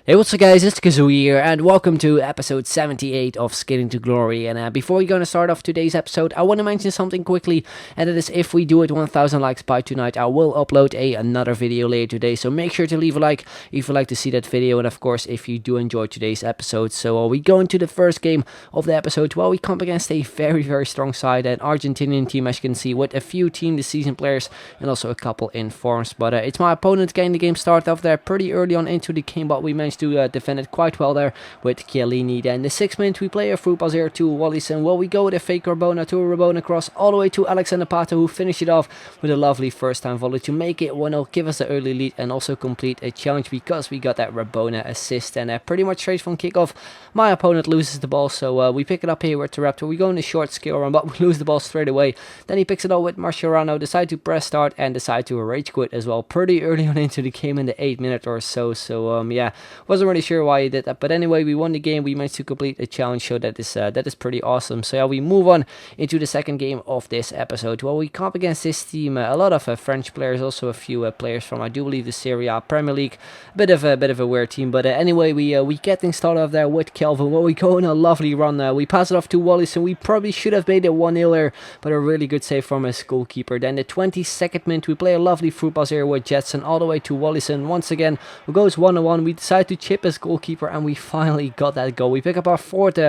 Hey, what's up guys, it's Kazoo here, and welcome to episode 78 of Skating to Glory. And before we're going to start off today's episode, I want to mention something quickly, and that is if we do it 1000 likes by tonight, I will upload another video later today, so make sure to leave a like if you'd like to see that video, and of course if you do enjoy today's episode. So we go into the first game of the episode. Well, we come against a very strong side, an Argentinian team, as you can see, with a few team this season players and also a couple in forms. But it's my opponent getting the game started off there pretty early on into the game, but we managed to defend it quite well there with Chiellini. Then the 6th minute we play a through pass here to Wallison. Well, we go with a fake Rabona to a Rabona cross all the way to Alexander Pato, who finished it off with a lovely first time volley to make it 1-0, give us the early lead and also complete a challenge because we got that Rabona assist. And pretty much straight from kickoff, my opponent loses the ball, so we pick it up here with the Raptor. We go in a short skill run, but we lose the ball straight away. Then he picks it up with Mascherano, decide to press start and decide to rage quit as well pretty early on into the game in the 8th minute or so. So yeah, wasn't really sure why he did that, but anyway, we won the game. We managed to complete a challenge, so that is pretty awesome. So yeah, we move on into the second game of this episode. Well, we come up against this team, a lot of French players, also a few players from, I do believe, the Serie A Premier League. Bit of a weird team, but anyway, we get things started off there with Kelvin. Well, we go on a lovely run. We pass it off to Wallace, and we probably should have made it 1-0 there, but a really good save from his goalkeeper. Then the 22nd minute, we play a lovely through pass here with Jetson all the way to Wallison. Once again, who goes 1-1. We decide to chip his goalkeeper, and we finally got that goal. We pick up our fourth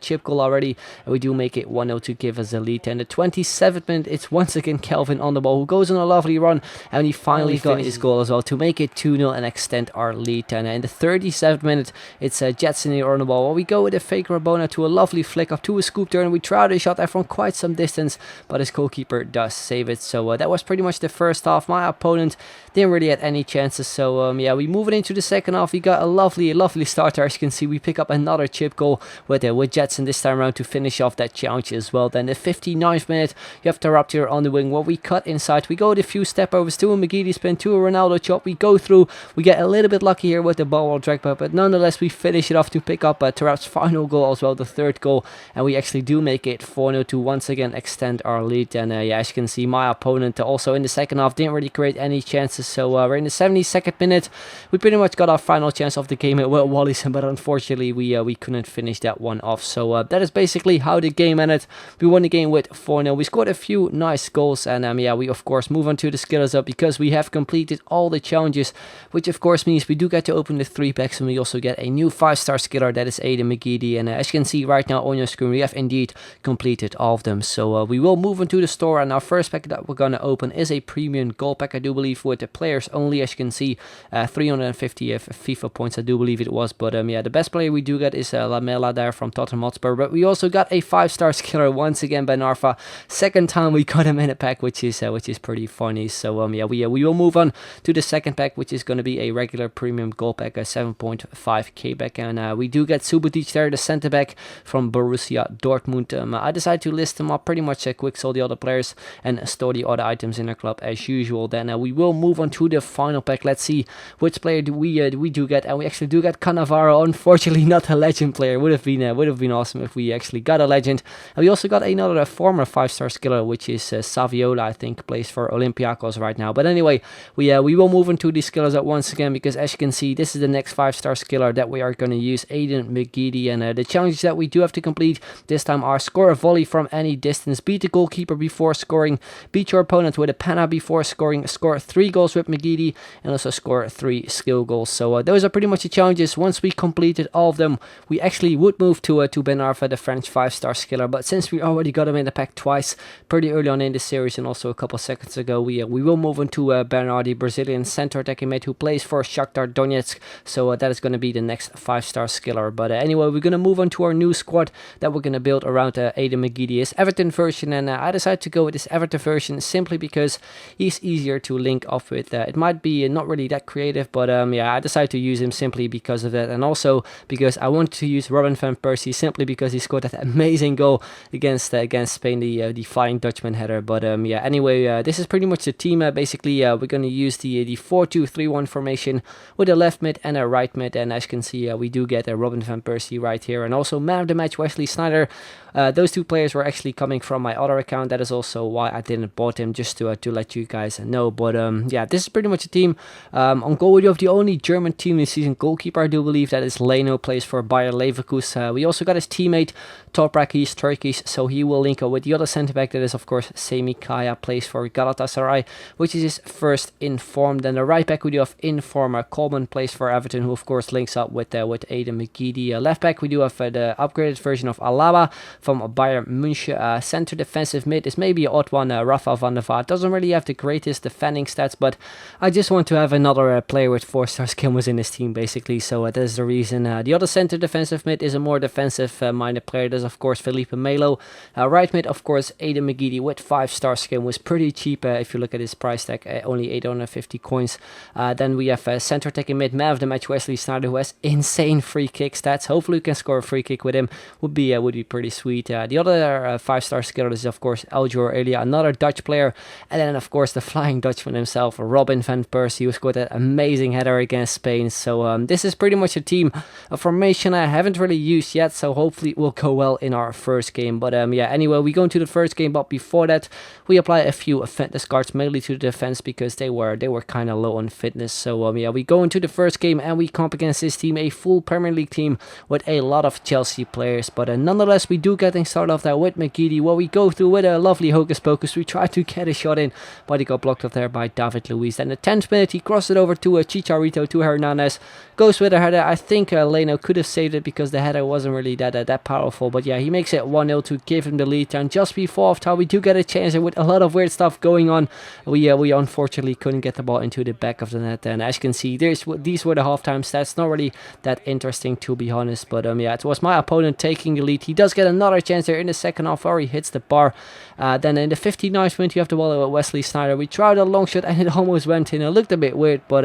chip goal already, and we do make it 1-0 to give us a lead. And the 27th minute, it's once again Kelvin on the ball, who goes on a lovely run, and he finally got his goal as well to make it 2-0 and extend our lead. And in the 37th minute, it's Jetson here on the ball. Well, we go with a fake Rabona to a lovely flick up to a scoop turn. We try to shot that from quite some distance, but his goalkeeper does save it. So that was pretty much the first half. My opponent didn't really have any chances. So yeah, we move it into the second half. We got a lovely start there. As you can see, we pick up another chip goal with Jetson this time around to finish off that challenge as well. Then the 59th minute, you have Raptor on the wing. Well, we cut inside. We go with a few step overs to a McGeady spin, to a Ronaldo chop. We go through. We get a little bit lucky here with the ball drag back, but nonetheless, we finish it off to pick up Tarap's final goal as well, the third goal, and we actually do make it 4-0 to once again extend our lead. And yeah, as you can see, my opponent also in the second half didn't really create any chances. So we're in the 72nd minute. We pretty much got our final chance of the game with Wallison, but unfortunately we couldn't finish that one off. So that is basically how the game ended. We won the game with 4-0. We scored a few nice goals, and yeah, we of course move on to the skillers up because we have completed all the challenges, which of course means we do get to open the 3 packs, and we also get a new 5-star skiller, that is Aiden McGeady. And as you can see right now on your screen, we have indeed completed all of them. So we will move into the store, and our first pack that we're going to open is a premium gold pack, I do believe, with the players only. As you can see, 350 FIFA points, I do believe it was. But yeah, the best player we do get is Lamela there from Tottenham Hotspur. But we also got a 5-star skiller once again by Narfa. Second time we got him in a pack, which is pretty funny. So yeah, we will move on to the second pack, which is going to be a regular premium gold pack, a 7.5k back, and we do get Subotic there, the centre back from Borussia Dortmund. I decided to list them up pretty much quick, so the other players, and store the other items in our club as usual. Then we will move on to the final pack. Let's see which player do we do get, and we actually do get Cannavaro. Unfortunately, not a legend player. Would have been awesome if we actually got a legend. And we also got another former 5-star skiller, which is Saviola, I think, plays for Olympiacos right now. But anyway, we will move into these skillers at once again, because as you can see, this is the next 5-star skiller that we are going to use, Aiden McGeady. And the challenges that we do have to complete this time are: score a volley from any distance, beat the goalkeeper before scoring, beat your opponent with a penna before scoring, score 3 goals with McGeady, and also score 3 skill goals. So those are pretty much the challenges. Once we completed all of them, we actually would move to Ben Arfa, the French 5-star skiller. But since we already got him in the pack twice pretty early on in the series, and also a couple seconds ago, we will move on to Bernard, the Brazilian center attacking mate who plays for Shakhtar Donetsk. So that is going to be the next 5-star skiller. But anyway, we're going to move on to our new squad that we're going to build around Aiden McGeady, his Everton version. And I decided to go with this Everton version simply because he's easier to link up with. It might be not really that creative, but yeah, I decided to use him simply because of that, and also because I wanted to use Robin van Persie simply because he scored that amazing goal against Spain, the Flying Dutchman header. But yeah, anyway, this is pretty much the team. Basically, we're going to use the 4-2-3-1 formation with a left mid and a right mid, and as you can see, we do get a Robin van Persie right here, and also man of the match Wesley Sneijder. Those two players were actually coming from my other account. That is also why I didn't bought him, just to let you guys know. But yeah, this is pretty much a team. On goal, we do have the only German team this season season goalkeeper, I do believe. That is Leno, plays for Bayer Leverkusen. We also got his teammate Toprak, he's Turkish, so he will link up with the other centre back. That is of course Semi Kaya, plays for Galatasaray, which is his first inform. Then the right back we do have informer Coleman, plays for Everton, who of course links up with Aidan McGeady. Left back we do have the upgraded version of Alaba from Bayern München. Centre defensive mid is maybe an odd one. Rafa van der Vaart doesn't really have the greatest defending stats, but I just want to have another player with 4-star skill was in his team basically, so that is the reason. The other centre defensive mid is a more defensive minded player. There's of course Felipe Melo. Right mid of course Aidan McGeady with 5-star skin, was pretty cheap if you look at his price tag, only 850 coins. Then we have centre attacking mid, man of the match Wesley Sneijder, who has insane free kick stats. Hopefully we can score a free kick with him, would be pretty sweet. The other 5-star skill is of course Eljor Elia, another Dutch player, and then of course the Flying Dutchman himself, Robin van Persie, who scored that amazing header against Spain. So this is pretty much a team, a formation I haven't really used yet, so hopefully it will go well in our first game. But yeah, anyway, we go into the first game, but before that we apply a few fitness cards, mainly to the defense because they were kind of low on fitness. So yeah, we go into the first game and we comp against this team, a full Premier League team with a lot of Chelsea players. But nonetheless, we do get things started off there with McGeady, where we go through with a lovely hocus pocus. We try to get a shot in, but he got blocked off there by David Luiz. Then the 10th minute, he crossed it over to Chicharito, to Hernandez, goes with a header. I think Leno could have saved it because the header wasn't really that powerful, but yeah, he makes it 1-0 to give him the lead. And just before halftime, we do get a chance with a lot of weird stuff going on. We unfortunately couldn't get the ball into the back of the net, and as you can see, these were the halftime stats. Not really that interesting, to be honest, but yeah, it was my opponent taking the lead. He does get another chance there in the second half where he hits the bar. Then in the 59th minute, you have the ball with Wesley Sneijder. We tried a long shot and it almost went in. It looked a bit weird, but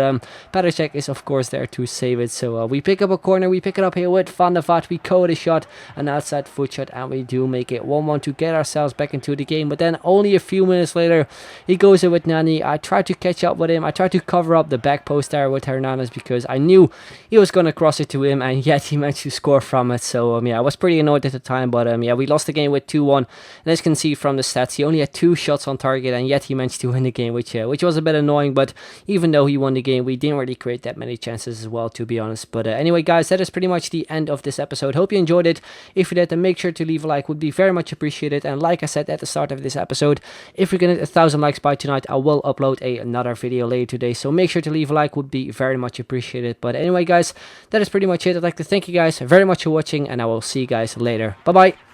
Petacek is of course there to save it. So we pick up a corner, we pick it up here with Van der Vaart. We code a shot, an outside foot shot, and we do make it 1-1 to get ourselves back into the game. But then only a few minutes later, he goes in with Nani. I tried to catch up with him. I tried to cover up the back post there with Hernandez because I knew he was going to cross it to him, and yet he managed to score from it. So yeah, I was pretty annoyed at the time, but yeah, we lost the game with 2-1. And as you can see from the stats, he only had 2 shots on target, and yet he managed to win the game, which was a bit annoying. But even though he won the game, we didn't really create that many chances as well, to be honest. But anyway, guys, that is pretty much the end of this episode. Hope you enjoyed it. If you did, then make sure to leave a like, would be very much appreciated. And like I said at the start of this episode, if we get 1,000 likes by tonight, I will upload another video later today. So make sure to leave a like, would be very much appreciated. But anyway, guys, that is pretty much it. I'd like to thank you guys very much for watching, and I will see you guys later. Bye bye.